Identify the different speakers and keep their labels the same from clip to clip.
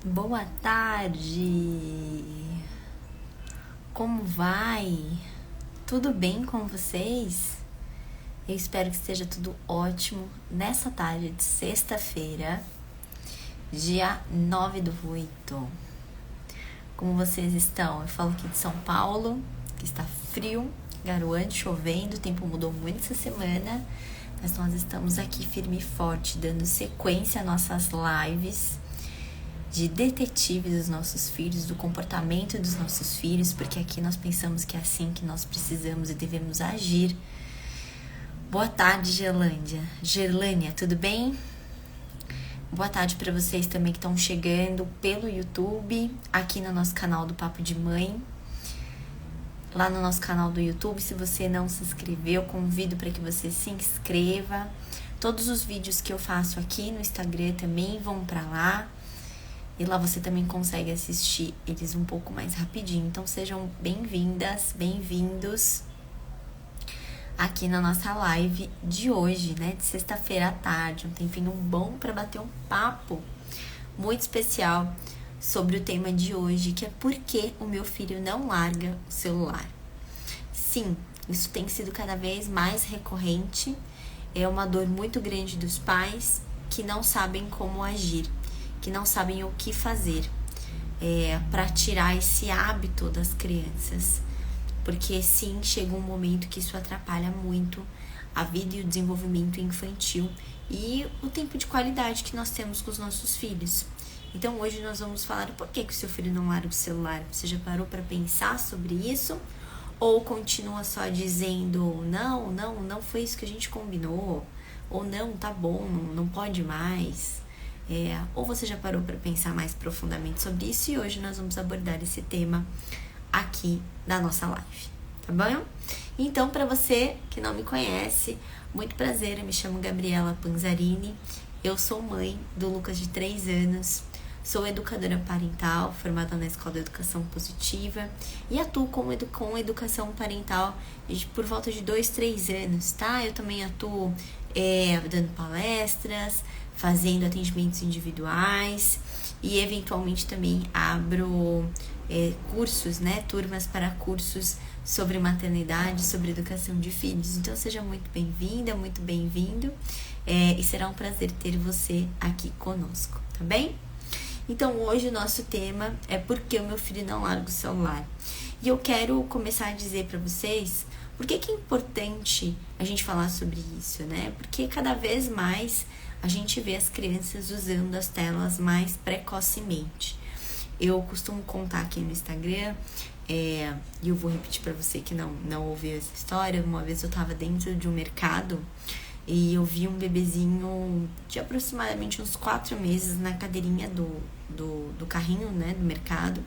Speaker 1: Boa tarde! Como vai? Tudo bem com vocês? Eu espero que esteja tudo ótimo nessa tarde de sexta-feira, dia 9/8. Como vocês estão? Eu falo aqui de São Paulo, que está frio, garoando, chovendo, o tempo mudou muito essa semana, mas nós estamos aqui firme e forte, dando sequência às nossas lives de detetives dos nossos filhos, do comportamento dos nossos filhos, porque aqui nós pensamos que é assim que nós precisamos e devemos agir. Boa tarde, Gerlânia, tudo bem? Boa tarde para vocês também que estão chegando pelo YouTube, aqui no nosso canal do Papo de Mãe. Lá no nosso canal do YouTube, se você não se inscreveu, convido para que você se inscreva. Todos os vídeos que eu faço aqui no Instagram também vão para lá. E lá você também consegue assistir eles um pouco mais rapidinho. Então sejam bem-vindas, bem-vindos aqui na nossa live de hoje, né? De sexta-feira à tarde. Um tempinho bom para bater um papo muito especial sobre o tema de hoje, que é por que o meu filho não larga o celular. Sim, isso tem sido cada vez mais recorrente. É uma dor muito grande dos pais que não sabem como agir, que não sabem o que fazer para tirar esse hábito das crianças. Porque sim, chega um momento que isso atrapalha muito a vida e o desenvolvimento infantil e o tempo de qualidade que nós temos com os nossos filhos. Então hoje nós vamos falar por que o seu filho não larga o celular. Você já parou para pensar sobre isso? Ou continua só dizendo, não foi isso que a gente combinou? Ou não, tá bom, não pode mais? Ou você já parou para pensar mais profundamente sobre isso? E hoje nós vamos abordar esse tema aqui na nossa live, tá bom? Então, para você que não me conhece, muito prazer, eu me chamo Gabriela Panzarini, eu sou mãe do Lucas de 3 anos, sou educadora parental, formada na Escola de Educação Positiva e atuo com educação parental por volta de 2, 3 anos, tá? Eu também atuo dando palestras, fazendo atendimentos individuais e eventualmente também abro cursos, né, turmas para cursos sobre maternidade, sobre educação de filhos. Então seja muito bem-vinda, muito bem-vindo e será um prazer ter você aqui conosco, tá bem? Então hoje o nosso tema é por que o meu filho não larga o celular. E eu quero começar a dizer para vocês por que é importante a gente falar sobre isso, né? Porque cada vez mais a gente vê as crianças usando as telas mais precocemente. Eu costumo contar aqui no Instagram, e eu vou repetir para você que não ouviu essa história. Uma vez eu estava dentro de um mercado e eu vi um bebezinho de aproximadamente uns 4 meses na cadeirinha do carrinho, né, do mercado.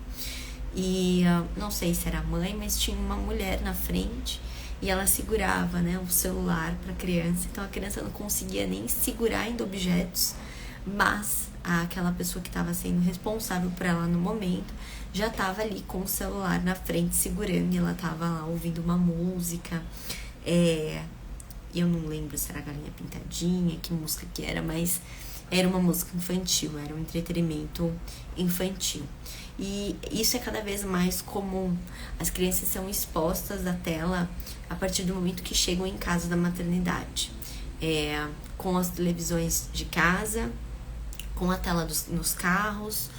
Speaker 1: E não sei se era a mãe, mas tinha uma mulher na frente e ela segurava, né, o celular para a criança. Então a criança não conseguia nem segurar ainda objetos, mas aquela pessoa que estava sendo responsável por ela no momento já estava ali com o celular na frente segurando e ela estava lá ouvindo uma música. Eu não lembro se era Galinha Pintadinha, que música que era, mas era uma música infantil, era um entretenimento infantil. E isso é cada vez mais comum. As crianças são expostas à tela a partir do momento que chegam em casa da maternidade. Com as televisões de casa, com a tela nos carros,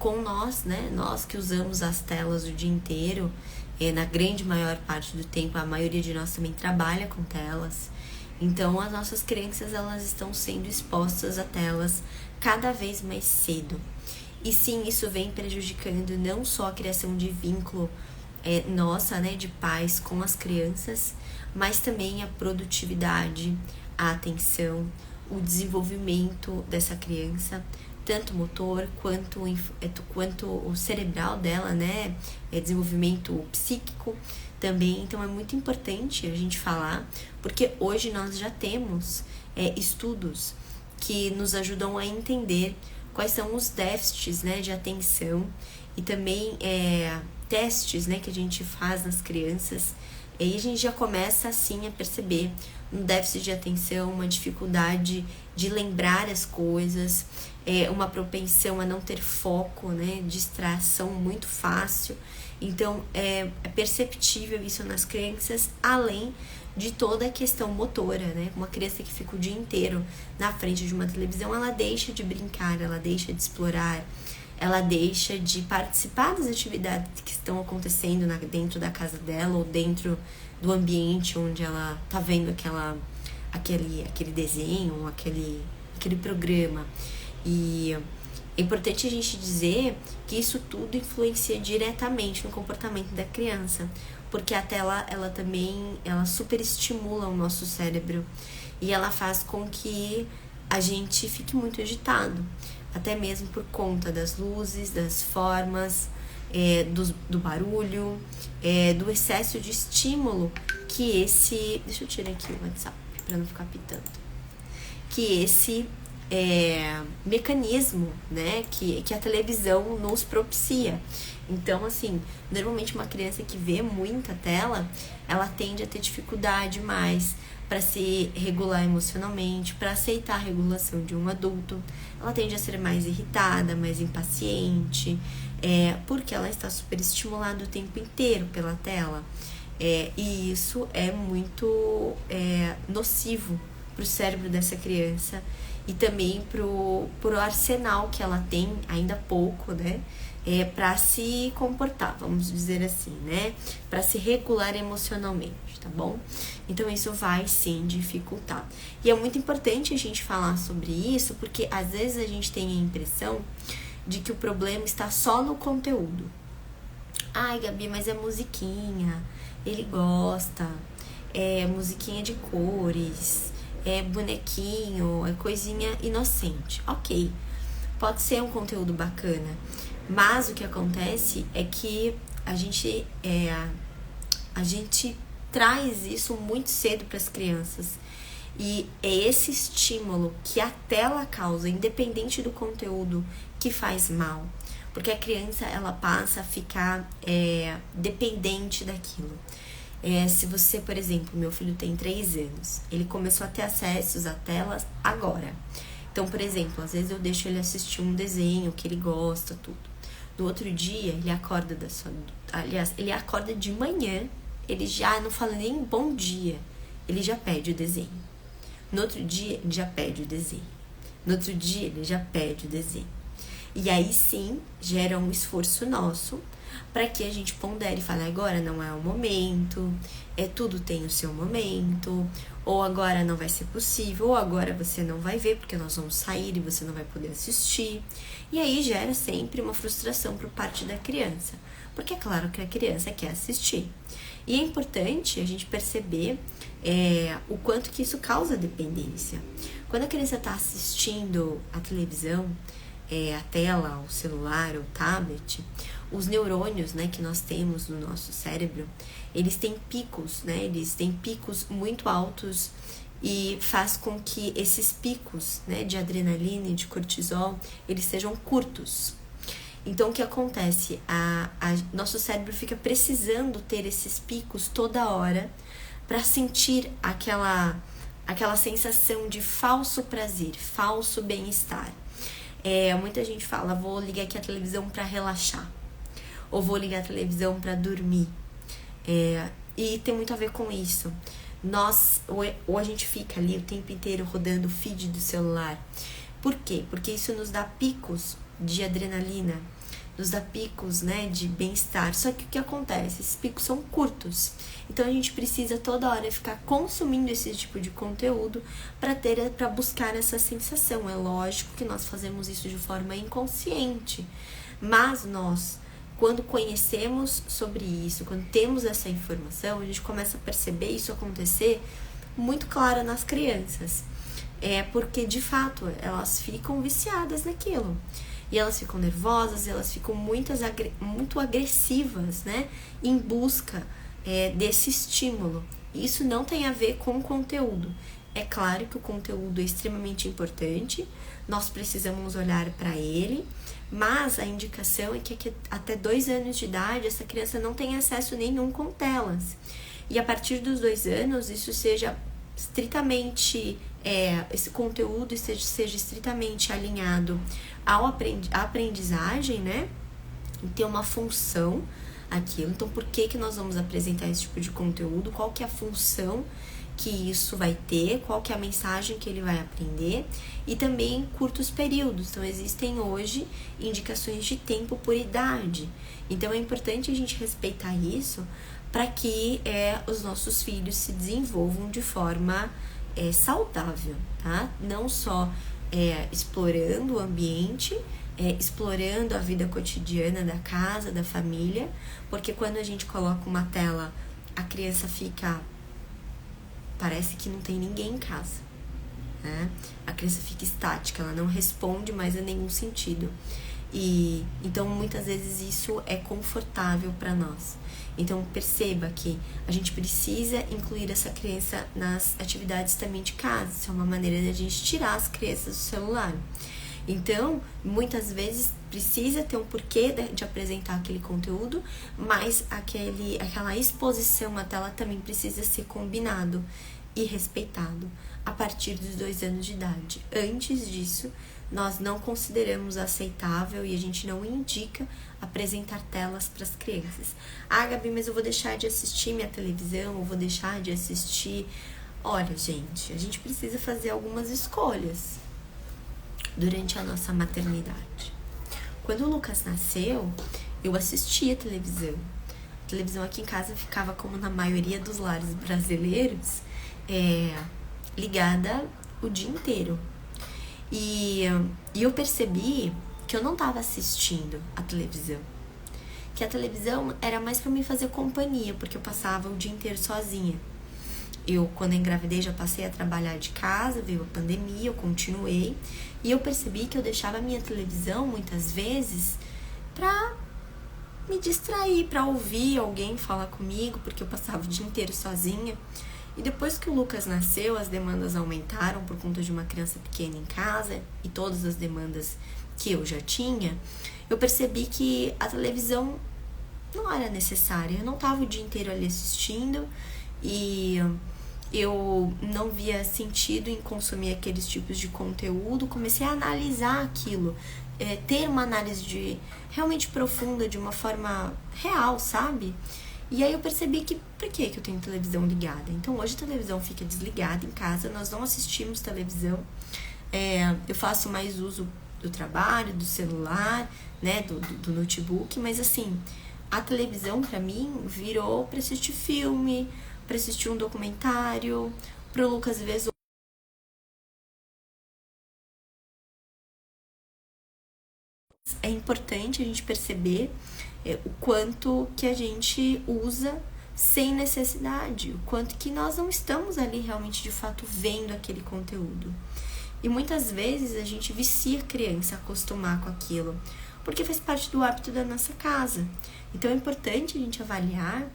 Speaker 1: com nós, né? Nós que usamos as telas o dia inteiro, na grande maior parte do tempo, a maioria de nós também trabalha com telas. Então, as nossas crianças, elas estão sendo expostas a telas cada vez mais cedo. E sim, isso vem prejudicando não só a criação de vínculo nossa, né, de pais com as crianças, mas também a produtividade, a atenção, o desenvolvimento dessa criança, tanto motor quanto o cerebral dela, né, desenvolvimento psíquico também. Então é muito importante a gente falar, porque hoje nós já temos estudos que nos ajudam a entender quais são os déficits, né, de atenção e também testes, né, que a gente faz nas crianças E aí a gente já começa assim a perceber um déficit de atenção, uma dificuldade de lembrar as coisas, uma propensão a não ter foco, né, distração muito fácil. Então é perceptível isso nas crianças, além de toda a questão motora, né? Uma criança que fica o dia inteiro na frente de uma televisão, ela deixa de brincar, ela deixa de explorar, ela deixa de participar das atividades que estão acontecendo dentro da casa dela ou dentro do ambiente onde ela tá vendo aquele desenho, aquele programa. E é importante a gente dizer que isso tudo influencia diretamente no comportamento da criança, porque a tela, ela também, ela superestimula o nosso cérebro e ela faz com que a gente fique muito agitado, até mesmo por conta das luzes, das formas, do barulho, do excesso de estímulo que esse... Deixa eu tirar aqui o WhatsApp para não ficar pitando. Que esse mecanismo, né, que a televisão nos propicia. Então, assim, normalmente uma criança que vê muita tela, ela tende a ter dificuldade mais para se regular emocionalmente, para aceitar a regulação de um adulto. Ela tende a ser mais irritada, mais impaciente, porque ela está super estimulada o tempo inteiro pela tela. E isso é muito nocivo para o cérebro dessa criança e também pro arsenal que ela tem, ainda pouco, né? Para se comportar, vamos dizer assim, né? Para se regular emocionalmente, tá bom? Então isso vai sim dificultar. E é muito importante a gente falar sobre isso, porque às vezes a gente tem a impressão de que o problema está só no conteúdo. Ai, Gabi, mas é musiquinha, ele gosta, musiquinha de cores, bonequinho, coisinha inocente. Ok, pode ser um conteúdo bacana, mas o que acontece é que a gente traz isso muito cedo para as crianças. E é esse estímulo que a tela causa, independente do conteúdo, que faz mal. Porque a criança, ela passa a ficar dependente daquilo. Se você, por exemplo, meu filho tem 3 anos, ele começou a ter acessos a telas agora. Então, por exemplo, às vezes eu deixo ele assistir um desenho que ele gosta, tudo. No outro dia, ele acorda ele acorda de manhã, ele já não fala nem bom dia, ele já pede o desenho. No outro dia, ele já pede o desenho. No outro dia, ele já pede o desenho. E aí sim, gera um esforço nosso para que a gente pondere e fale, agora não é o momento, tudo tem o seu momento, ou agora não vai ser possível, ou agora você não vai ver porque nós vamos sair e você não vai poder assistir. E aí gera sempre uma frustração por parte da criança, porque é claro que a criança quer assistir. E é importante a gente perceber o quanto que isso causa dependência. Quando a criança está assistindo a televisão, a tela, o celular, o tablet, os neurônios, né, que nós temos no nosso cérebro, eles têm picos, né, eles têm picos muito altos e faz com que esses picos, né, de adrenalina e de cortisol, eles sejam curtos. Então, o que acontece? Nosso cérebro fica precisando ter esses picos toda hora para sentir aquela sensação de falso prazer, falso bem-estar. Muita gente fala, vou ligar aqui a televisão para relaxar, ou vou ligar a televisão para dormir. E tem muito a ver com isso. Ou a gente fica ali o tempo inteiro rodando o feed do celular. Por quê? Porque isso nos dá picos de adrenalina, nos dá picos, né, de bem-estar. Só que o que acontece? Esses picos são curtos. Então a gente precisa toda hora ficar consumindo esse tipo de conteúdo para buscar essa sensação. É lógico que nós fazemos isso de forma inconsciente, mas nós, quando conhecemos sobre isso, quando temos essa informação, a gente começa a perceber isso acontecer muito claro nas crianças. Porque de fato elas ficam viciadas naquilo. E elas ficam nervosas, elas ficam muito agressivas, né, em busca desse estímulo. Isso não tem a ver com o conteúdo. É claro que o conteúdo é extremamente importante, nós precisamos olhar para ele, mas a indicação é que até 2 anos de idade essa criança não tem acesso nenhum com telas. e a partir dos 2 anos isso seja estritamente, esse conteúdo seja estritamente alinhado à aprendizagem, né? E ter uma função aquilo. Então, por que nós vamos apresentar esse tipo de conteúdo? Qual que é a função que isso vai ter? Qual que é a mensagem que ele vai aprender? E também curtos períodos. Então, existem hoje indicações de tempo por idade. Então, é importante a gente respeitar isso para que os nossos filhos se desenvolvam de forma saudável, tá? Não só explorando o ambiente, explorando a vida cotidiana da casa, da família, porque quando a gente coloca uma tela, a criança parece que não tem ninguém em casa, né? A criança fica estática, ela não responde mais a nenhum sentido. E então muitas vezes isso é confortável para nós. Então perceba que a gente precisa incluir essa criança nas atividades também de casa. Isso é uma maneira de a gente tirar as crianças do celular. Então, muitas vezes precisa ter um porquê de apresentar aquele conteúdo, mas aquela exposição à tela também precisa ser combinado e respeitado a partir dos 2 anos de idade. Antes disso, nós não consideramos aceitável e a gente não indica apresentar telas para as crianças. Ah, Gabi, mas eu vou deixar de assistir minha televisão, eu vou deixar de assistir... Olha, gente, a gente precisa fazer algumas escolhas durante a nossa maternidade. Quando o Lucas nasceu, eu assistia televisão. A televisão aqui em casa ficava, como na maioria dos lares brasileiros, ligada o dia inteiro. E eu percebi que eu não estava assistindo a televisão. Que a televisão era mais para me fazer companhia, porque eu passava o dia inteiro sozinha. Eu, quando eu engravidei, já passei a trabalhar de casa, veio a pandemia, eu continuei. E eu percebi que eu deixava a minha televisão, muitas vezes, pra me distrair, pra ouvir alguém falar comigo, porque eu passava o dia inteiro sozinha. E depois que o Lucas nasceu, as demandas aumentaram por conta de uma criança pequena em casa e todas as demandas que eu já tinha, eu percebi que a televisão não era necessária. Eu não estava o dia inteiro ali assistindo e eu não via sentido em consumir aqueles tipos de conteúdo. Comecei a analisar aquilo, ter uma análise realmente profunda, de uma forma real, sabe? E aí eu percebi que, por que eu tenho televisão ligada? Então hoje a televisão fica desligada em casa, nós não assistimos televisão. Eu faço mais uso do trabalho, do celular, né, do notebook, mas assim, a televisão pra mim virou pra assistir filme, para assistir um documentário, para o Lucas ver. É importante a gente perceber o quanto que a gente usa sem necessidade, o quanto que nós não estamos ali realmente de fato vendo aquele conteúdo. E muitas vezes a gente vicia a criança a acostumar com aquilo, porque faz parte do hábito da nossa casa. Então é importante a gente avaliar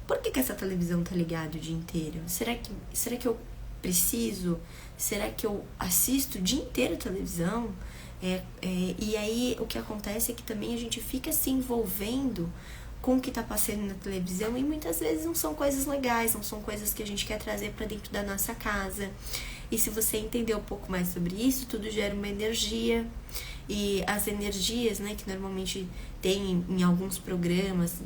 Speaker 1: por que essa televisão tá ligada o dia inteiro. Será que eu preciso? Será que eu assisto o dia inteiro a televisão? E aí o que acontece é que também a gente fica se envolvendo com o que tá passando na televisão e muitas vezes não são coisas legais, não são coisas que a gente quer trazer para dentro da nossa casa. E se você entender um pouco mais sobre isso, tudo gera uma energia. E as energias, né, que normalmente tem em alguns programas,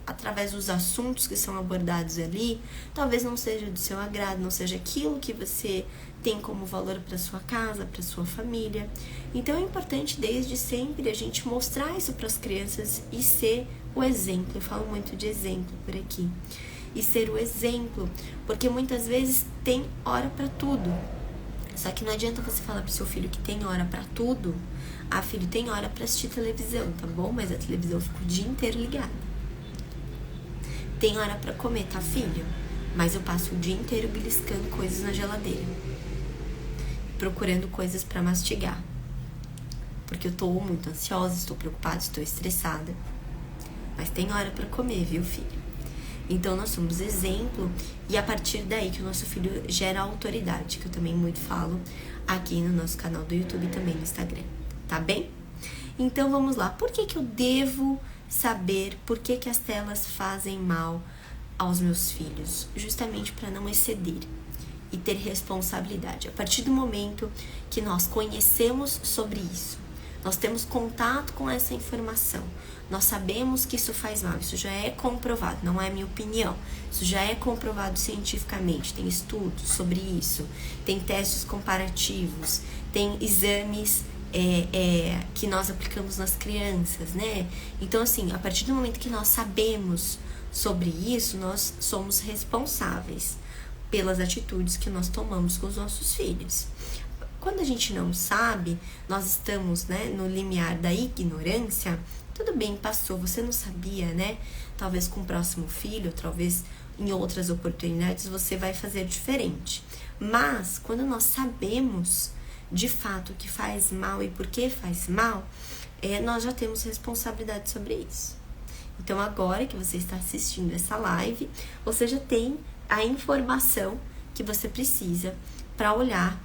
Speaker 1: através dos assuntos que são abordados ali, talvez não seja do seu agrado, não seja aquilo que você tem como valor para sua casa, para sua família. Então é importante desde sempre a gente mostrar isso para as crianças e ser o exemplo. Eu falo muito de exemplo por aqui. E ser o exemplo, porque muitas vezes tem hora para tudo. Só que não adianta você falar pro seu filho que tem hora para tudo. Ah, filho, tem hora para assistir televisão, tá bom? Mas a televisão fica o dia inteiro ligada. Tem hora pra comer, tá, filho? Mas eu passo o dia inteiro beliscando coisas na geladeira, procurando coisas pra mastigar, porque eu tô muito ansiosa, estou preocupada, estou estressada. Mas tem hora pra comer, viu, filho? Então nós somos exemplo, e a partir daí que o nosso filho gera autoridade, que eu também muito falo aqui no nosso canal do YouTube e também no Instagram, tá bem? Então vamos lá, por que eu devo saber por que as telas fazem mal aos meus filhos, justamente para não exceder e ter responsabilidade. A partir do momento que nós conhecemos sobre isso, nós temos contato com essa informação, nós sabemos que isso faz mal, isso já é comprovado, não é minha opinião, isso já é comprovado cientificamente, tem estudos sobre isso, tem testes comparativos, tem exames que nós aplicamos nas crianças, né? Então, assim, a partir do momento que nós sabemos sobre isso, nós somos responsáveis pelas atitudes que nós tomamos com os nossos filhos. Quando a gente não sabe, nós estamos, né, no limiar da ignorância. Tudo bem, passou, você não sabia, né? Talvez com o próximo filho, talvez em outras oportunidades você vai fazer diferente. Mas quando nós sabemos de fato o que faz mal e por que faz mal, nós já temos responsabilidade sobre isso. Então agora que você está assistindo essa live, você já tem a informação que você precisa para olhar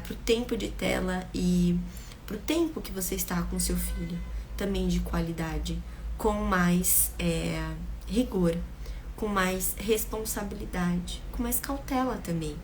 Speaker 1: para o tempo de tela e para o tempo que você está com seu filho, também de qualidade, com mais rigor, com mais responsabilidade, com mais cautela também.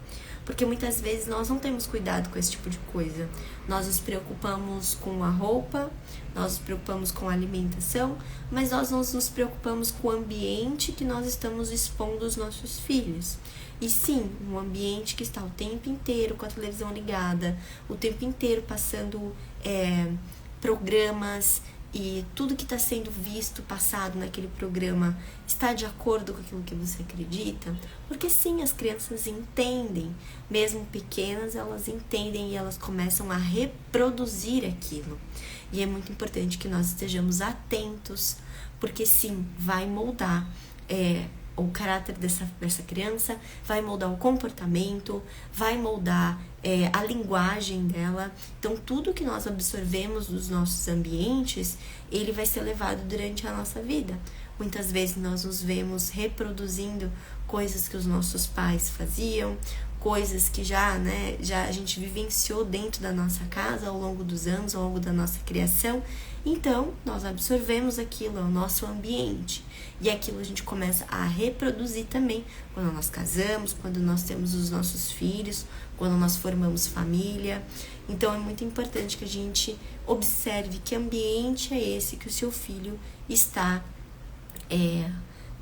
Speaker 1: Porque muitas vezes nós não temos cuidado com esse tipo de coisa. Nós nos preocupamos com a roupa, nós nos preocupamos com a alimentação, mas nós não nos preocupamos com o ambiente que nós estamos expondo os nossos filhos. E sim, um ambiente que está o tempo inteiro com a televisão ligada, o tempo inteiro passando programas, e tudo que está sendo visto, passado naquele programa, está de acordo com aquilo que você acredita? Porque sim, as crianças entendem, mesmo pequenas, elas entendem e elas começam a reproduzir aquilo. E é muito importante que nós estejamos atentos, porque sim, vai moldar o caráter dessa criança, vai moldar o comportamento, vai moldar a linguagem dela. Então, tudo que nós absorvemos dos nossos ambientes, ele vai ser levado durante a nossa vida. Muitas vezes nós nos vemos reproduzindo coisas que os nossos pais faziam, coisas que já a gente vivenciou dentro da nossa casa ao longo dos anos, ao longo da nossa criação. Então, nós absorvemos aquilo, é o nosso ambiente. E aquilo a gente começa a reproduzir também quando nós casamos, quando nós temos os nossos filhos, quando nós formamos família. Então, é muito importante que a gente observe que ambiente é esse que o seu filho está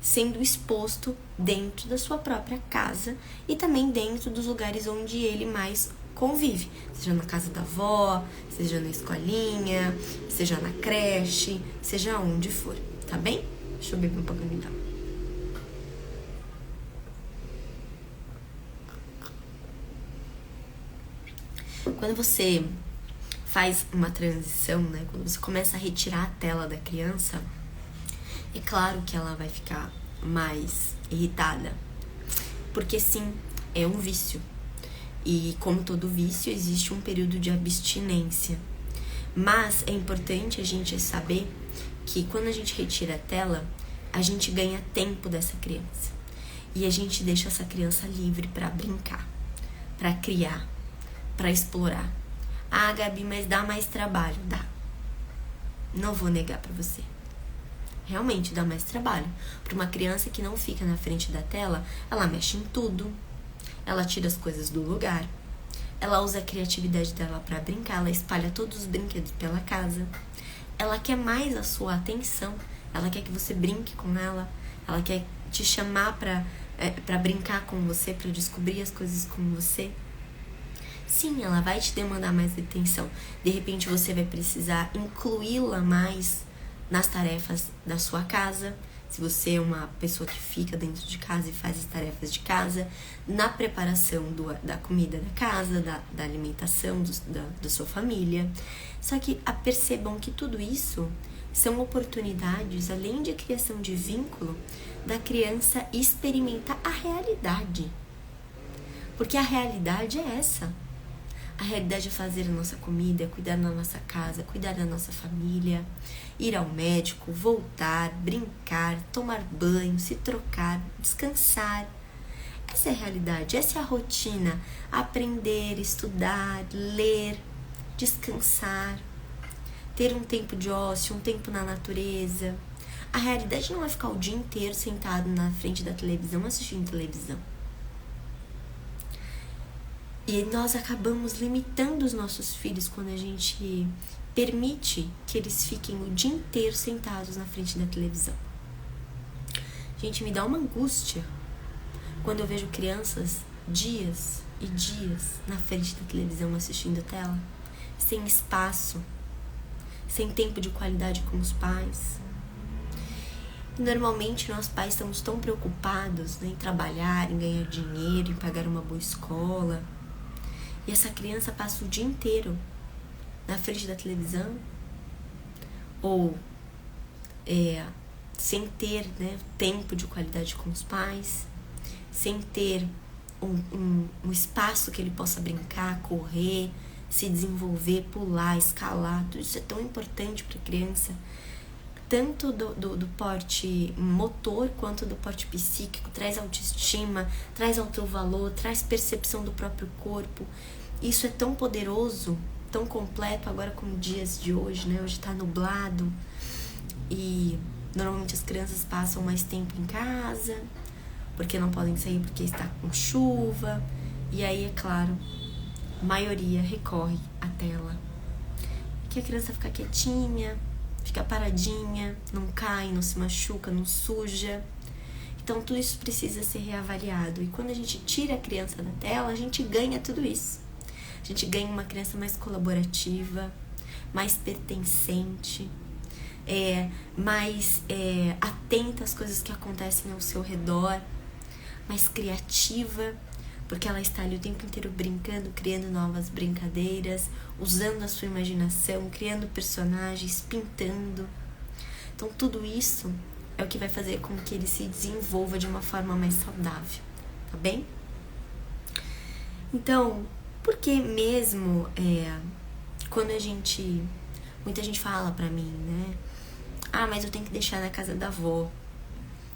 Speaker 1: sendo exposto dentro da sua própria casa e também dentro dos lugares onde ele mais convive, seja na casa da avó, seja na escolinha, seja na creche, seja onde for, tá bem? Deixa eu beber um pouquinho então. Quando você faz uma transição, né, quando você começa a retirar a tela da criança, é claro que ela vai ficar mais irritada, porque sim, é um vício. E como todo vício, existe um período de abstinência. Mas é importante a gente saber que quando a gente retira a tela, a gente ganha tempo dessa criança. E a gente deixa essa criança livre para brincar, para criar, para explorar. Ah, Gabi, mas dá mais trabalho. Dá. Não vou negar para você. Realmente dá mais trabalho. Para uma criança que não fica na frente da tela, ela mexe em tudo. Ela tira as coisas do lugar. Ela usa a criatividade dela para brincar. Ela espalha todos os brinquedos pela casa. Ela quer mais a sua atenção. Ela quer que você brinque com ela. Ela quer te chamar para brincar com você, para descobrir as coisas com você. Sim, ela vai te demandar mais atenção. De repente você vai precisar incluí-la mais nas tarefas da sua casa. Se você é uma pessoa que fica dentro de casa e faz as tarefas de casa, na preparação da comida da casa, da alimentação da sua família. Só que percebam que tudo isso são oportunidades, além de criação de vínculo, da criança experimentar a realidade. Porque a realidade é essa. A realidade é fazer a nossa comida, cuidar da nossa casa, cuidar da nossa família, ir ao médico, voltar, brincar, tomar banho, se trocar, descansar. Essa é a realidade, essa é a rotina. Aprender, estudar, ler, descansar, ter um tempo de ócio, um tempo na natureza. A realidade não é ficar o dia inteiro sentado na frente da televisão assistindo televisão. E nós acabamos limitando os nossos filhos quando a gente permite que eles fiquem o dia inteiro sentados na frente da televisão. Gente, me dá uma angústia quando eu vejo crianças dias e dias na frente da televisão assistindo tela, sem espaço, sem tempo de qualidade com os pais. E normalmente nós pais estamos tão preocupados, né, em trabalhar, em ganhar dinheiro, em pagar uma boa escola. E essa criança passa o dia inteiro na frente da televisão ou sem ter, né, tempo de qualidade com os pais, sem ter um espaço que ele possa brincar, correr, se desenvolver, pular, escalar. Tudo isso é tão importante para a criança, tanto do porte motor quanto do porte psíquico. Traz autoestima, traz autovalor, traz percepção do próprio corpo. Isso é tão poderoso, tão completo agora com dias de hoje, né? Hoje tá nublado e normalmente as crianças passam mais tempo em casa porque não podem sair porque está com chuva. E aí, é claro, a maioria recorre à tela. Que a criança fica quietinha, fica paradinha, não cai, não se machuca, não suja. Então tudo isso precisa ser reavaliado. E quando a gente tira a criança da tela, a gente ganha tudo isso. A gente ganha uma criança mais colaborativa, mais pertencente, mais atenta às coisas que acontecem ao seu redor, mais criativa, porque ela está ali o tempo inteiro brincando, criando novas brincadeiras, usando a sua imaginação, criando personagens, pintando. Então tudo isso é o que vai fazer com que ele se desenvolva de uma forma mais saudável, tá bem? Então, porque mesmo quando muita gente fala pra mim, né? Ah, mas eu tenho que deixar na casa da avó,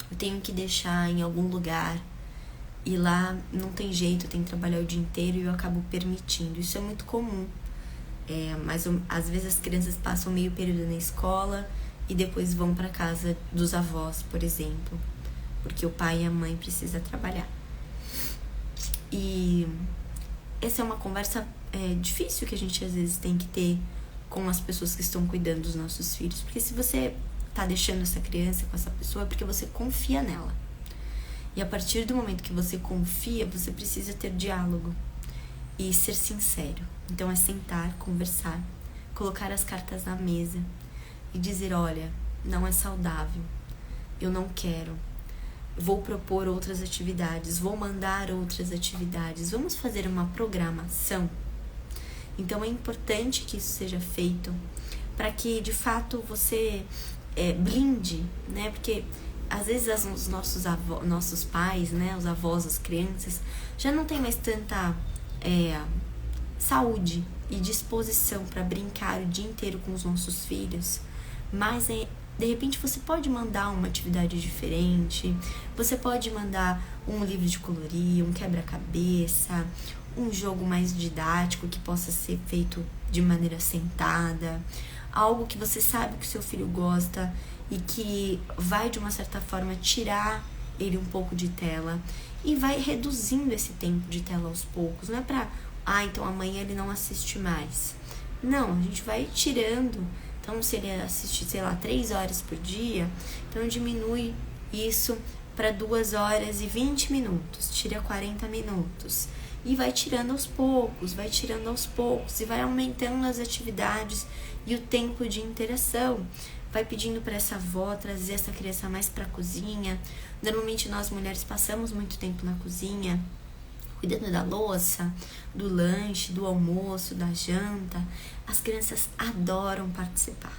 Speaker 1: eu tenho que deixar em algum lugar, e lá não tem jeito, eu tenho que trabalhar o dia inteiro e eu acabo permitindo. Isso é muito comum. Mas às vezes as crianças passam meio período na escola e depois vão para casa dos avós, por exemplo, porque o pai e a mãe precisam trabalhar. E essa é uma conversa difícil que a gente às vezes tem que ter com as pessoas que estão cuidando dos nossos filhos, porque se você tá deixando essa criança com essa pessoa é porque você confia nela. E a partir do momento que você confia, você precisa ter diálogo e ser sincero. Então é sentar, conversar, colocar as cartas na mesa e dizer, olha, não é saudável, eu não quero, vou propor outras atividades, vou mandar outras atividades, vamos fazer uma programação. Então é importante que isso seja feito para que de fato você blinde, né? Porque às vezes os nossos pais, né, os avós, as crianças, já não tem mais tanta saúde e disposição para brincar o dia inteiro com os nossos filhos, mas de repente você pode mandar uma atividade diferente, você pode mandar um livro de colorir, um quebra-cabeça, um jogo mais didático que possa ser feito de maneira sentada, algo que você sabe que o seu filho gosta e que vai de uma certa forma tirar ele um pouco de tela e vai reduzindo esse tempo de tela aos poucos. Não é pra, então amanhã ele não assiste mais. Não, a gente vai tirando. Então se ele assiste, 3 horas por dia, então diminui isso para 2 horas e 20 minutos, tira 40 minutos. E vai tirando aos poucos, e vai aumentando as atividades e o tempo de interação. Vai pedindo para essa avó trazer essa criança mais para a cozinha. Normalmente nós mulheres passamos muito tempo na cozinha, cuidando da louça, do lanche, do almoço, da janta. As crianças adoram participar.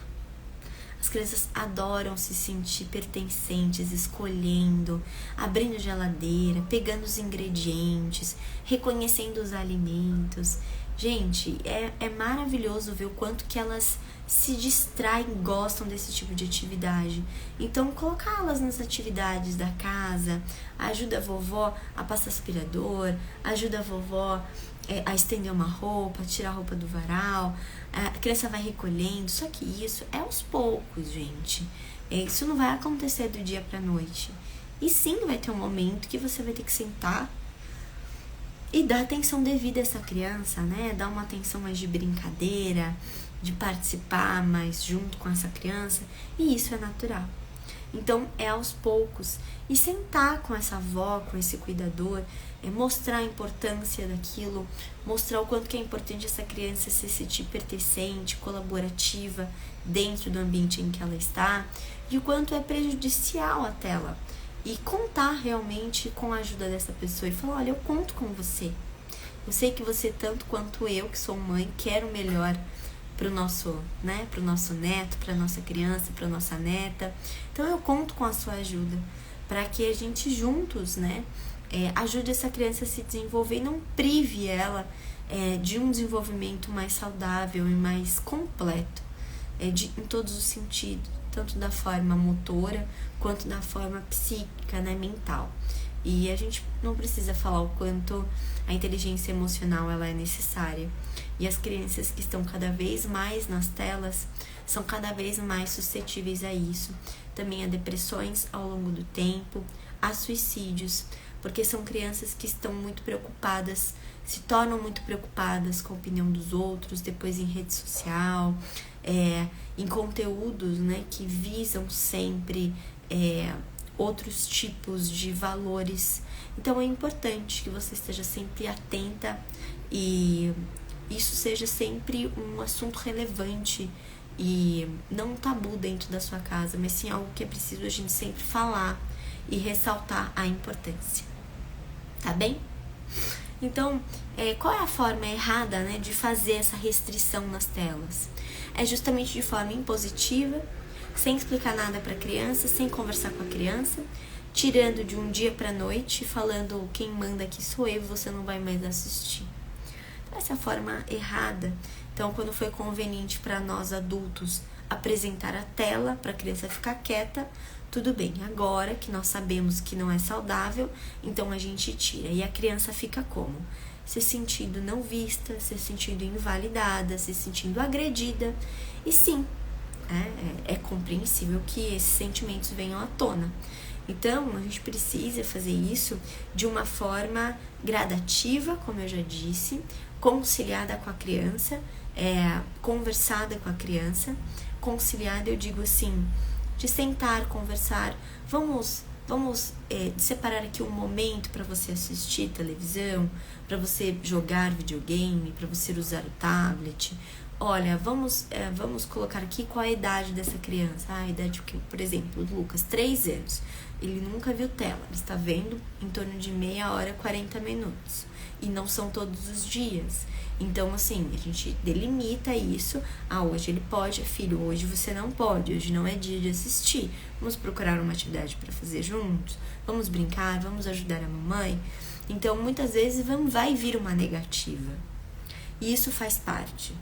Speaker 1: As crianças adoram se sentir pertencentes, escolhendo, abrindo geladeira, pegando os ingredientes, reconhecendo os alimentos. Gente, é maravilhoso ver o quanto que elas se distraem, gostam desse tipo de atividade. Então, colocá-las nas atividades da casa, ajuda a vovó a passar aspirador, ajuda a vovó a estender uma roupa, a tirar a roupa do varal, a criança vai recolhendo. Só que isso é aos poucos, gente. Isso não vai acontecer do dia pra noite. E sim, vai ter um momento que você vai ter que sentar e dar atenção devida a essa criança, né? Dar uma atenção mais de brincadeira, de participar mais junto com essa criança. E isso é natural. Então, é aos poucos. E sentar com essa avó, com esse cuidador, mostrar a importância daquilo, mostrar o quanto que é importante essa criança se sentir pertencente, colaborativa dentro do ambiente em que ela está, e o quanto é prejudicial até ela. E contar realmente com a ajuda dessa pessoa e falar, olha, eu conto com você. Eu sei que você, tanto quanto eu, que sou mãe, quer o melhor pro nosso neto, pra nossa criança, pra nossa neta. Então eu conto com a sua ajuda para que a gente juntos, ajude essa criança a se desenvolver e não prive ela de um desenvolvimento mais saudável e mais completo, em todos os sentidos, tanto da forma motora quanto da forma psíquica, mental. E a gente não precisa falar o quanto a inteligência emocional ela é necessária. E as crianças que estão cada vez mais nas telas são cada vez mais suscetíveis a isso. Também a depressões ao longo do tempo, a suicídios, porque são crianças que estão muito preocupadas, se tornam muito preocupadas com a opinião dos outros, depois em rede social, em conteúdos, que visam sempre outros tipos de valores. Então é importante que você esteja sempre atenta e isso seja sempre um assunto relevante e não um tabu dentro da sua casa, mas sim algo que é preciso a gente sempre falar e ressaltar a importância. Tá bem? Então, qual é a forma errada, de fazer essa restrição nas telas? É justamente de forma impositiva, sem explicar nada para a criança, sem conversar com a criança, tirando de um dia para noite, falando quem manda aqui sou eu, você não vai mais assistir. Então, essa é a forma errada. Então, quando foi conveniente para nós adultos apresentar a tela para a criança ficar quieta, tudo bem. Agora que nós sabemos que não é saudável, então a gente tira. E a criança fica como? Se sentindo não vista, se sentindo invalidada, se sentindo agredida. E sim, é compreensível que esses sentimentos venham à tona. Então, a gente precisa fazer isso de uma forma gradativa, como eu já disse, conciliada com a criança, conversada com a criança. Conciliada, eu digo assim, de sentar, conversar, vamos separar aqui um momento para você assistir televisão, para você jogar videogame, para você usar o tablet. Olha, vamos colocar aqui qual é a idade dessa criança. A idade, por exemplo, do Lucas, 3 anos. Ele nunca viu tela, ele está vendo em torno de meia hora, 40 minutos. E não são todos os dias. Então, assim, a gente delimita isso. Hoje ele pode, filho, hoje você não pode, hoje não é dia de assistir. Vamos procurar uma atividade para fazer juntos, vamos brincar, vamos ajudar a mamãe. Então, muitas vezes vai vir uma negativa. E isso faz parte.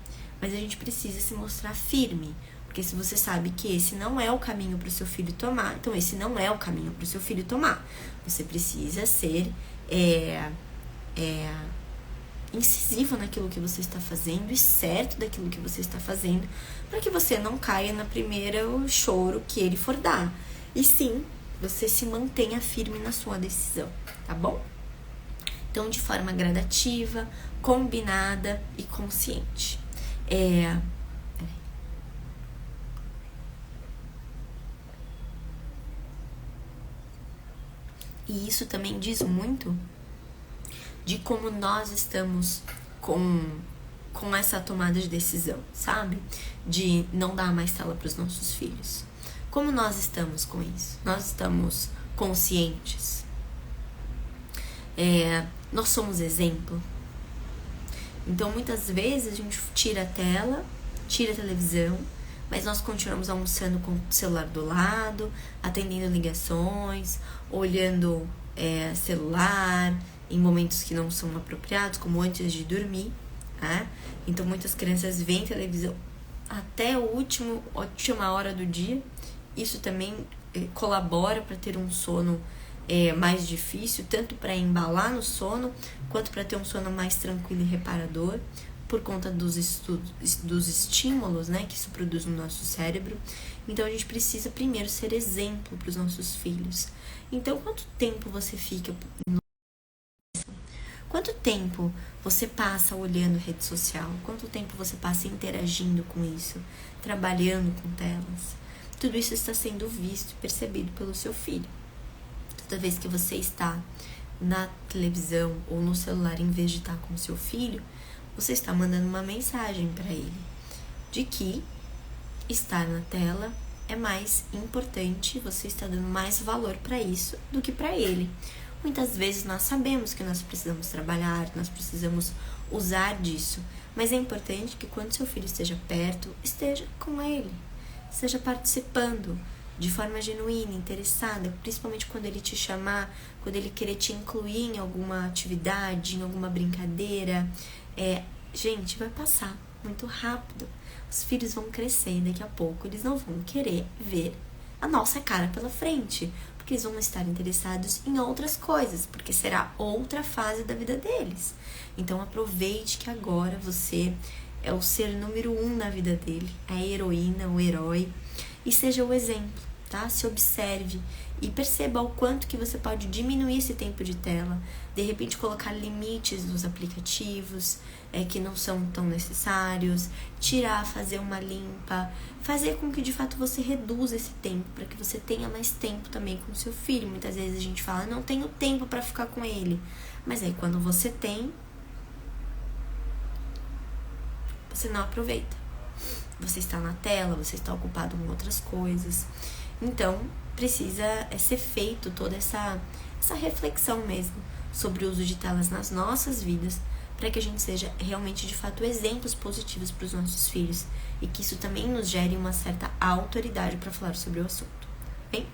Speaker 1: Mas a gente precisa se mostrar firme. Porque se você sabe que esse não é o caminho para o seu filho tomar, então esse não é o caminho para o seu filho tomar. Você precisa ser incisivo naquilo que você está fazendo e certo daquilo que você está fazendo, para que você não caia na primeira choro que ele for dar. E sim, você se mantenha firme na sua decisão, tá bom? Então, de forma gradativa, combinada e consciente. E isso também diz muito de como nós estamos com essa tomada de decisão, sabe? De não dar mais tela para os nossos filhos. Como nós estamos com isso? Nós estamos conscientes? Nós somos exemplo? Então, muitas vezes a gente tira a tela, tira a televisão, mas nós continuamos almoçando com o celular do lado, atendendo ligações, olhando celular em momentos que não são apropriados, como antes de dormir. né? Então muitas crianças veem televisão até a última hora do dia. Isso também colabora para ter um sono mais difícil, tanto para embalar no sono, quanto para ter um sono mais tranquilo e reparador, por conta dos estímulos, né, que isso produz no nosso cérebro. Então a gente precisa primeiro ser exemplo para os nossos filhos. Então quanto tempo você fica Quanto tempo você passa olhando rede social? Quanto tempo você passa interagindo com isso? Trabalhando com telas? Tudo isso está sendo visto e percebido pelo seu filho. Toda vez que você está na televisão ou no celular, em vez de estar com seu filho, você está mandando uma mensagem para ele de que estar na tela é mais importante, você está dando mais valor para isso do que para ele. Muitas vezes nós sabemos que nós precisamos trabalhar, nós precisamos usar disso, mas é importante que quando seu filho esteja perto, esteja com ele, esteja participando de forma genuína, interessada, principalmente quando ele te chamar, quando ele querer te incluir em alguma atividade, em alguma brincadeira. Gente, vai passar muito rápido. Os filhos vão crescer e daqui a pouco eles não vão querer ver a nossa cara pela frente, porque eles vão estar interessados em outras coisas, porque será outra fase da vida deles. Então aproveite que agora você é o ser número 1 na vida dele, a heroína, o herói, e seja o exemplo, tá? Se observe e perceba o quanto que você pode diminuir esse tempo de tela, de repente colocar limites nos aplicativos que não são tão necessários, tirar, fazer uma limpa, fazer com que de fato você reduza esse tempo, para que você tenha mais tempo também com o seu filho. Muitas vezes a gente fala, não tenho tempo para ficar com ele, mas aí quando você tem, você não aproveita. Você está na tela, você está ocupado com outras coisas. Então, precisa ser feito toda essa reflexão mesmo sobre o uso de telas nas nossas vidas, para que a gente seja realmente, de fato, exemplos positivos para os nossos filhos e que isso também nos gere uma certa autoridade para falar sobre o assunto. Bem?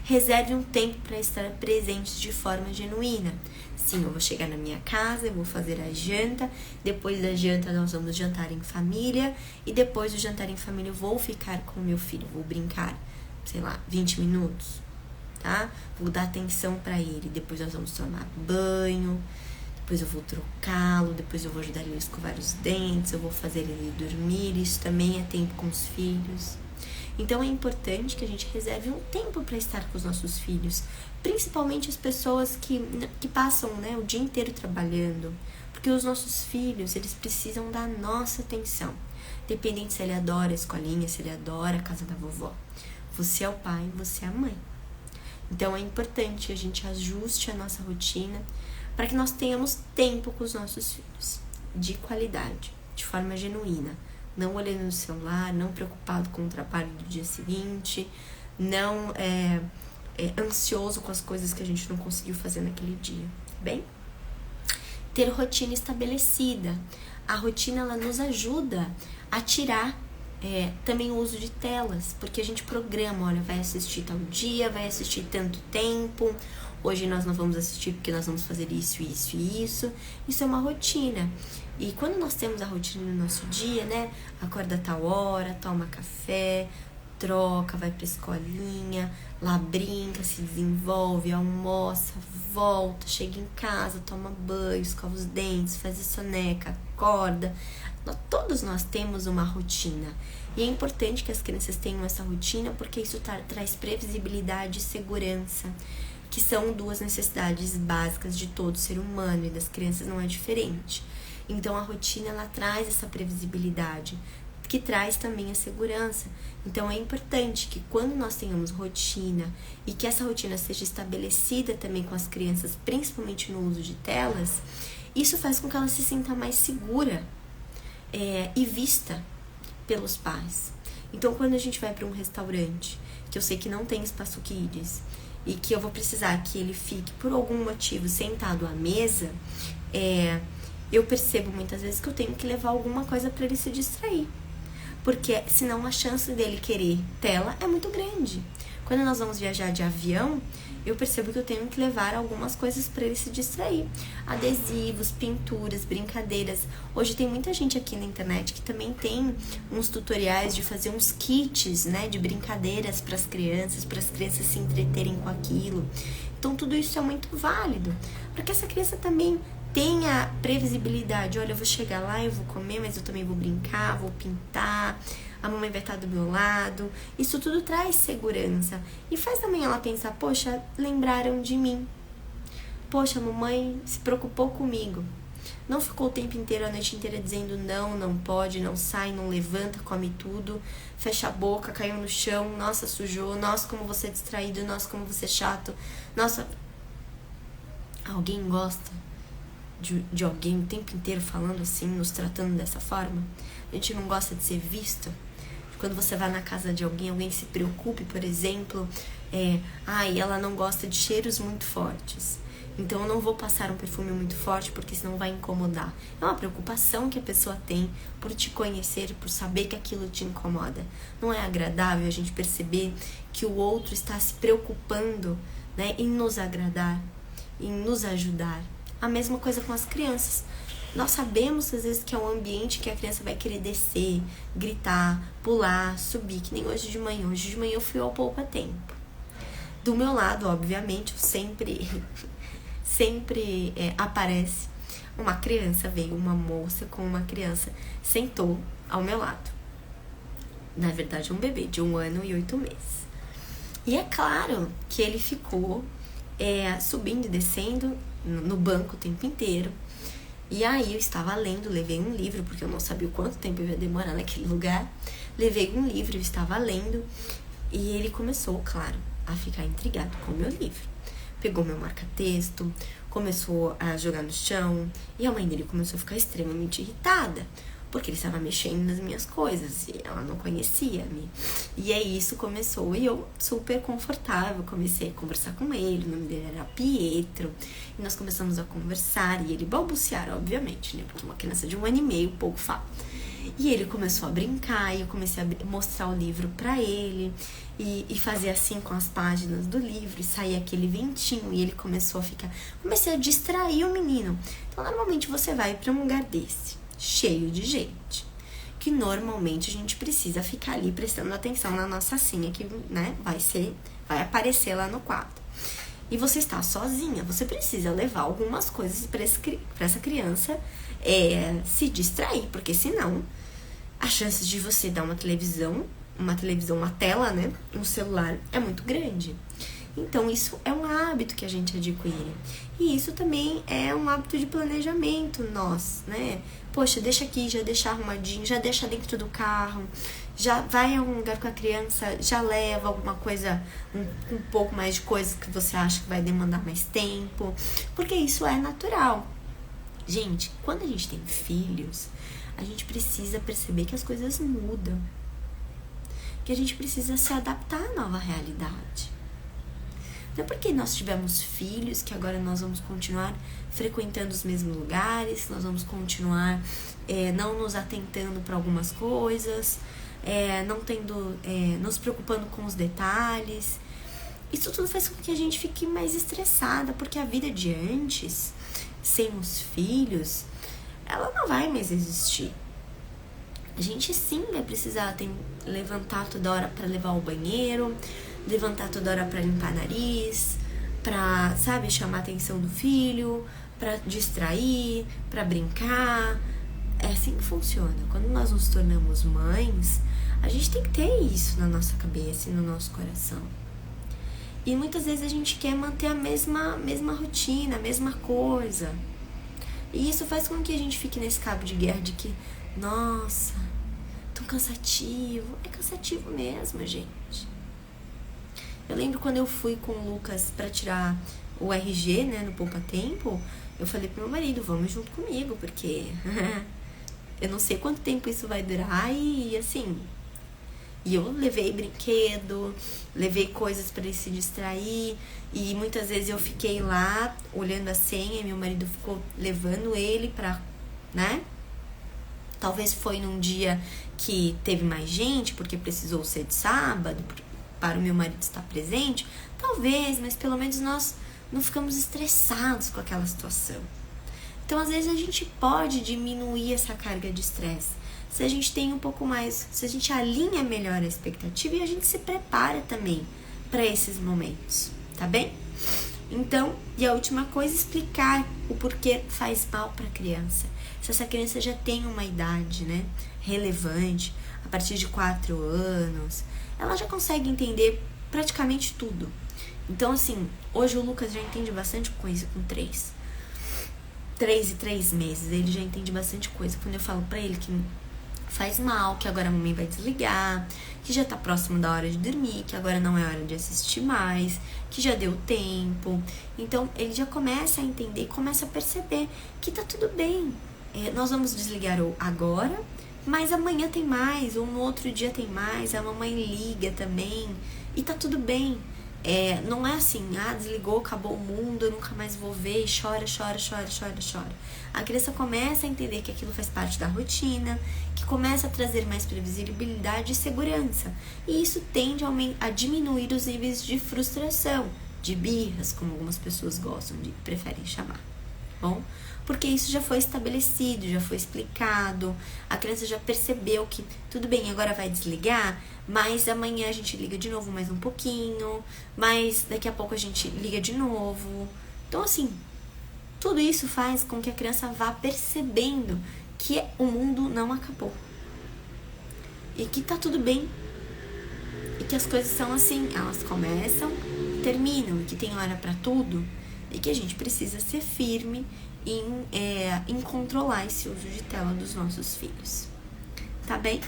Speaker 1: Reserve um tempo para estar presente de forma genuína. Sim, eu vou chegar na minha casa, eu vou fazer a janta, depois da janta nós vamos jantar em família e depois do jantar em família eu vou ficar com o meu filho, vou brincar, 20 minutos, tá? Vou dar atenção para ele, depois nós vamos tomar banho, depois eu vou trocá-lo, depois eu vou ajudar ele a escovar os dentes, eu vou fazer ele dormir, isso também é tempo com os filhos. Então é importante que a gente reserve um tempo para estar com os nossos filhos, principalmente as pessoas que passam, o dia inteiro trabalhando, porque os nossos filhos, eles precisam da nossa atenção, independente se ele adora a escolinha, se ele adora a casa da vovó. Você é o pai, você é a mãe. Então é importante que a gente ajuste a nossa rotina para que nós tenhamos tempo com os nossos filhos, de qualidade, de forma genuína. Não olhando no celular, não preocupado com o trabalho do dia seguinte, não ansioso com as coisas que a gente não conseguiu fazer naquele dia. Bem? Ter rotina estabelecida. A rotina, ela nos ajuda a tirar também o uso de telas, porque a gente programa, olha, vai assistir tal dia, vai assistir tanto tempo, hoje nós não vamos assistir porque nós vamos fazer isso, isso e isso. Isso é uma rotina. E quando nós temos a rotina no nosso dia, acorda a tal hora, toma café, troca, vai pra escolinha, lá brinca, se desenvolve, almoça, volta, chega em casa, toma banho, escova os dentes, faz a soneca, acorda. Todos nós temos uma rotina. E é importante que as crianças tenham essa rotina porque isso traz previsibilidade e segurança, que são 2 necessidades básicas de todo ser humano, e das crianças não é diferente. Então a rotina, ela traz essa previsibilidade, que traz também a segurança. Então é importante que quando nós tenhamos rotina e que essa rotina seja estabelecida também com as crianças, principalmente no uso de telas, isso faz com que ela se sinta mais segura e vista pelos pais. Então quando a gente vai para um restaurante, que eu sei que não tem espaço kids, e que eu vou precisar que ele fique por algum motivo sentado à mesa, eu percebo muitas vezes que eu tenho que levar alguma coisa para ele se distrair, porque senão a chance dele querer tela é muito grande. Quando nós vamos viajar de avião, eu percebo que eu tenho que levar algumas coisas para ele se distrair. Adesivos, pinturas, brincadeiras. Hoje tem muita gente aqui na internet que também tem uns tutoriais de fazer uns kits, né, de brincadeiras para as crianças se entreterem com aquilo. Então tudo isso é muito válido, para que essa criança também tenha previsibilidade. Olha, eu vou chegar lá, eu vou comer, mas eu também vou brincar, vou pintar, a mamãe vai estar do meu lado. Isso tudo traz segurança e faz também ela pensar, poxa, lembraram de mim. Poxa, a mamãe se preocupou comigo. Não ficou o tempo inteiro, a noite inteira dizendo não, não pode, não sai, não levanta, come tudo, fecha a boca, caiu no chão, nossa, sujou, nossa, como você é distraído, nossa, como você é chato, nossa. Alguém gosta de alguém o tempo inteiro falando assim, nos tratando dessa forma? A gente não gosta de ser visto? Quando você vai na casa de alguém se preocupe, por exemplo, ela não gosta de cheiros muito fortes, então eu não vou passar um perfume muito forte porque senão vai incomodar. É uma preocupação que a pessoa tem por te conhecer, por saber que aquilo te incomoda. Não é agradável a gente perceber que o outro está se preocupando, né, em nos agradar, em nos ajudar. A mesma coisa com as crianças. Nós sabemos às vezes que é um ambiente que a criança vai querer descer, gritar, pular, subir, que nem hoje de manhã. Hoje de manhã eu fui ao poupa-tempo. Do meu lado, obviamente, sempre aparece uma criança, veio uma moça com uma criança, sentou ao meu lado. Na verdade, um bebê de 1 ano e 8 meses. E é claro que ele ficou subindo e descendo no banco o tempo inteiro. E aí eu estava lendo, levei um livro, porque eu não sabia o quanto tempo eu ia demorar naquele lugar. Levei um livro, eu estava lendo, e ele começou, claro, a ficar intrigado com o meu livro. Pegou meu marca-texto, começou a jogar no chão, e a mãe dele começou a ficar extremamente irritada, porque ele estava mexendo nas minhas coisas, e ela não conhecia-me. E aí isso começou, e eu super confortável, comecei a conversar com ele, o nome dele era Pietro, e nós começamos a conversar, e ele balbuciar, obviamente, né, porque uma criança de 1 ano e meio pouco fala. E ele começou a brincar, e eu comecei a mostrar o livro pra ele, e fazer assim com as páginas do livro, e sair aquele ventinho, e ele começou a ficar... Comecei a distrair o menino. Então, normalmente, você vai pra um lugar desse, cheio de gente, que normalmente a gente precisa ficar ali prestando atenção na nossa senha, que, né, vai aparecer lá no quadro. E você está sozinha, você precisa levar algumas coisas para essa criança se distrair, porque senão a chance de você dar uma tela, né, um celular é muito grande. Então isso é um hábito que a gente adquire. E isso também é um hábito de planejamento nosso, né? Poxa, deixa aqui, já deixa arrumadinho, já deixa dentro do carro, já vai a algum lugar com a criança, já leva alguma coisa, um pouco mais de coisas que você acha que vai demandar mais tempo, porque isso é natural. Gente, quando a gente tem filhos, a gente precisa perceber que as coisas mudam, que a gente precisa se adaptar à nova realidade. Não é porque nós tivemos filhos que agora nós vamos continuar frequentando os mesmos lugares, nós vamos continuar não nos atentando para algumas coisas, nos preocupando com os detalhes. Isso tudo faz com que a gente fique mais estressada, porque a vida de antes, sem os filhos, ela não vai mais existir. A gente sim vai precisar levantar toda hora para levar ao banheiro, levantar toda hora para limpar nariz, para, chamar a atenção do filho, para distrair, para brincar. É assim que funciona. Quando nós nos tornamos mães, a gente tem que ter isso na nossa cabeça e no nosso coração. E muitas vezes a gente quer manter a mesma rotina, a mesma coisa. E isso faz com que a gente fique nesse cabo de guerra de que, nossa, tão cansativo. É cansativo mesmo, gente. Eu lembro quando eu fui com o Lucas pra tirar o RG, né, no poupa-tempo, eu falei pro meu marido, vamos junto comigo, porque eu não sei quanto tempo isso vai durar e assim... E eu levei brinquedo, levei coisas para ele se distrair, e muitas vezes eu fiquei lá olhando a senha e meu marido ficou levando ele pra, né? Talvez foi num dia que teve mais gente, porque precisou ser de sábado, preocupar, o meu marido está presente? Talvez, mas pelo menos nós não ficamos estressados com aquela situação. Então, às vezes, a gente pode diminuir essa carga de estresse. Se a gente tem um pouco mais, se a gente alinha melhor a expectativa e a gente se prepara também para esses momentos, tá bem? Então, e a última coisa, explicar o porquê faz mal para a criança. Se essa criança já tem uma idade, né, relevante, a partir de 4 anos, ela já consegue entender praticamente tudo. Então, assim, hoje o Lucas já entende bastante coisa com 3 e 3 meses, ele já entende bastante coisa. Quando eu falo pra ele que faz mal, que agora a mamãe vai desligar, que já tá próximo da hora de dormir, que agora não é hora de assistir mais, que já deu tempo. Então, ele já começa a entender, começa a perceber que tá tudo bem. Nós vamos desligar agora, mas amanhã tem mais, ou no outro dia tem mais, a mamãe liga também, e tá tudo bem. Não é assim, desligou, acabou o mundo, eu nunca mais vou ver, e chora. A criança começa a entender que aquilo faz parte da rotina, que começa a trazer mais previsibilidade e segurança. E isso tende a diminuir os níveis de frustração, de birras, como algumas pessoas preferem chamar. Bom, porque isso já foi estabelecido, já foi explicado, a criança já percebeu que tudo bem, agora vai desligar, mas amanhã a gente liga de novo mais um pouquinho, mas daqui a pouco a gente liga de novo. Então, assim, tudo isso faz com que a criança vá percebendo que o mundo não acabou e que tá tudo bem e que as coisas são assim, elas começam, terminam, e que tem hora pra tudo. E que a gente precisa ser firme em controlar esse uso de tela dos nossos filhos. Tá bem?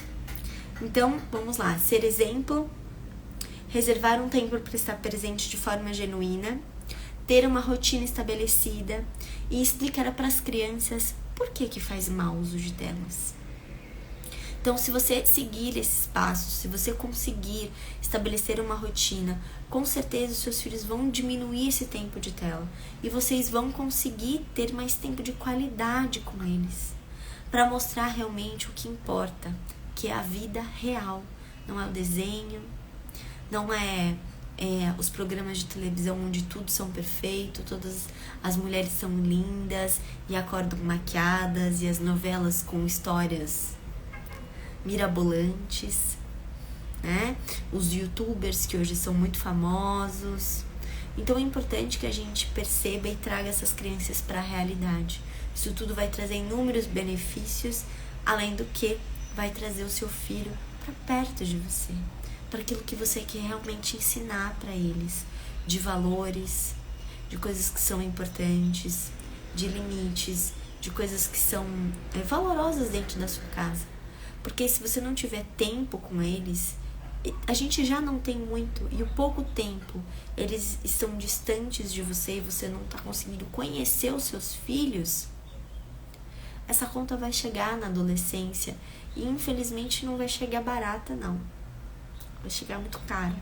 Speaker 1: Então, vamos lá. Ser exemplo, reservar um tempo para estar presente de forma genuína, ter uma rotina estabelecida e explicar para as crianças por que faz mal o uso de telas. Então, se você seguir esses passos, se você conseguir estabelecer uma rotina, com certeza os seus filhos vão diminuir esse tempo de tela e vocês vão conseguir ter mais tempo de qualidade com eles, para mostrar realmente o que importa, que é a vida real. Não é o desenho, não é os programas de televisão onde tudo são perfeito, todas as mulheres são lindas e acordam maquiadas, e as novelas com histórias mirabolantes, né? Os youtubers que hoje são muito famosos. Então é importante que a gente perceba e traga essas crianças para a realidade. Isso tudo vai trazer inúmeros benefícios, além do que vai trazer o seu filho para perto de você, para aquilo que você quer realmente ensinar para eles, de valores, de coisas que são importantes, de limites, de coisas que são valorosas dentro da sua casa. Porque se você não tiver tempo com eles, a gente já não tem muito, e o pouco tempo eles estão distantes de você e você não está conseguindo conhecer os seus filhos, essa conta vai chegar na adolescência e infelizmente não vai chegar barata, não. Vai chegar muito cara.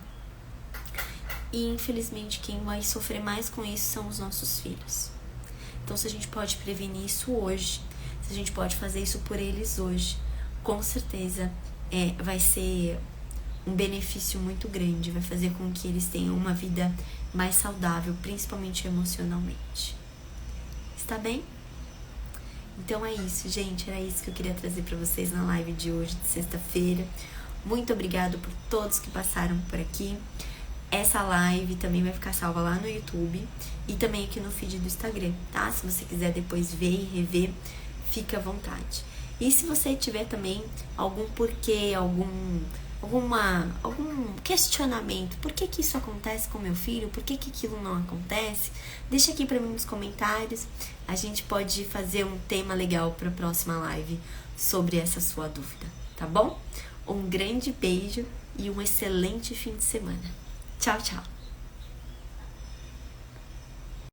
Speaker 1: E infelizmente quem vai sofrer mais com isso são os nossos filhos. Então, se a gente pode prevenir isso hoje, se a gente pode fazer isso por eles hoje, com certeza vai ser um benefício muito grande, vai fazer com que eles tenham uma vida mais saudável, principalmente emocionalmente. Está bem? Então é isso, gente, era isso que eu queria trazer para vocês na live de hoje, de sexta-feira. Muito obrigado por todos que passaram por aqui. Essa live também vai ficar salva lá no YouTube e também aqui no feed do Instagram, tá? Se você quiser depois ver e rever, fica à vontade. E se você tiver também algum porquê, algum questionamento, por que isso acontece com meu filho, por que aquilo não acontece, deixa aqui pra mim nos comentários. A gente pode fazer um tema legal pra próxima live sobre essa sua dúvida, tá bom? Um grande beijo e um excelente fim de semana. Tchau, tchau!